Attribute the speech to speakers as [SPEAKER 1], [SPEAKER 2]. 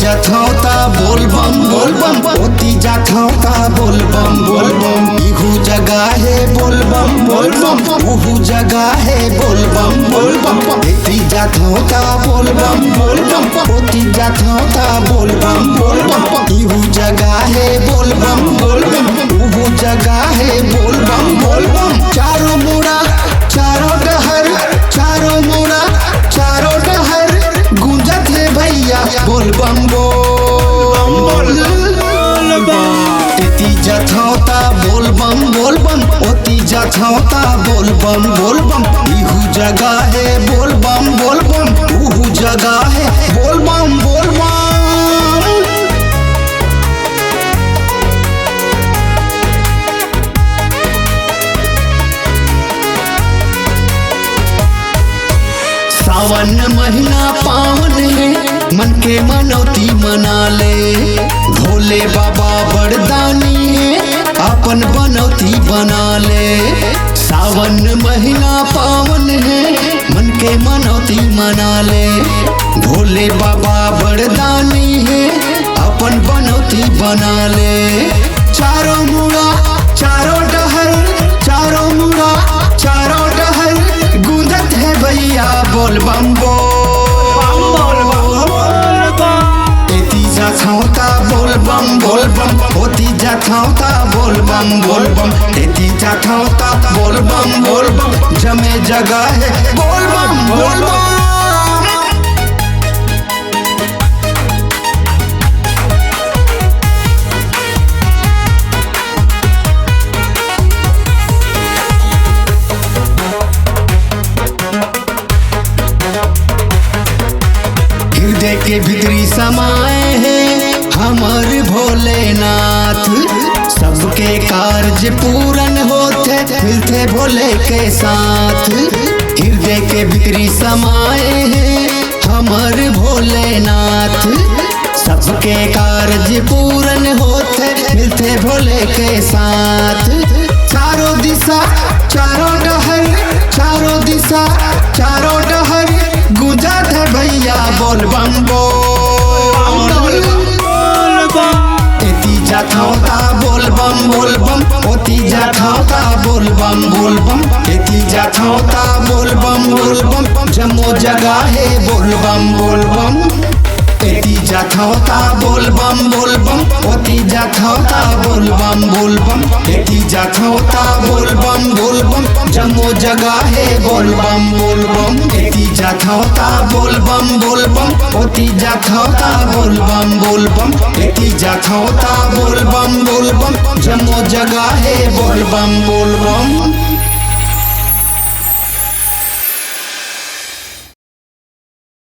[SPEAKER 1] जाथौता बोलबम बोलबम ओती जाथौता बोलबम बोलबम इहू जगह है बोलबम बोलबम उहू जगह है बोलबम बोलबम एती जाथौता बोलबम बोलबम ओती जाथौता बोलबम बोलबम इहू जगह है बोलबम बोलबम उहू जगह है बोलबम बोलबम चारों मुड़ा चारों डहर चारों मुड़ा चारों डहर गूंजत है भैया बोलबम एती जाथौता बोलबम बोलबम ओती जाथौता बोलबम बोलबम इहू जगह है बोलबम बोलबम उहू जगह है बोलबम बोलबम। सावन महीना पावन है मन के मनौती मना ले भोले बाबा बरदानी है अपन बनौती बना ले। सावन महीना पावन है मन के मनौती मना ले भोले बाबा बरदानी है अपन बनौती बना ले। चारों मुड़ा चारों डहर चारों मुड़ा चारों डहर गूंजत है भैया बोलबम एती जाथौता बोलबम बोलबम ओती जाथौता बोलबम बोलबम एती जाथौता बोलबम बोलबम जमे जगह है बोलबम बोलबम। हृदय के भीतरी समाए हैं हमर भोलेनाथ सबके कार्य पूरन होते मिलते भोले के साथ। हृदय के भीतरी समाए हैं हमर भोलेनाथ सबके कार्य पूरन होते मिलते भोले के साथ। चारों दिशा चारों डहर चारों दिशा चारों डहर गूंजत है भैया बोलबम एती जाथौता बोलबम बोलबम ओती जाथौता बोलबम बोलबम एती जाथौता बोलबम बोलबम जम्मो जगह है बोलबम बोलबम एती जाथौता बोलबम बोलबम ओती जाथौता बोलबम बोलबम एती जाथौता बोलबम बोलबम जम्मो जगह है बोलबम बोलबम एती जाथौता बोलबम बोलबम ओती जाथौता बोलबम बोलबम एती जाथौता बोलबम बोलबम जम्मो जगह है बोलबम बोलबम।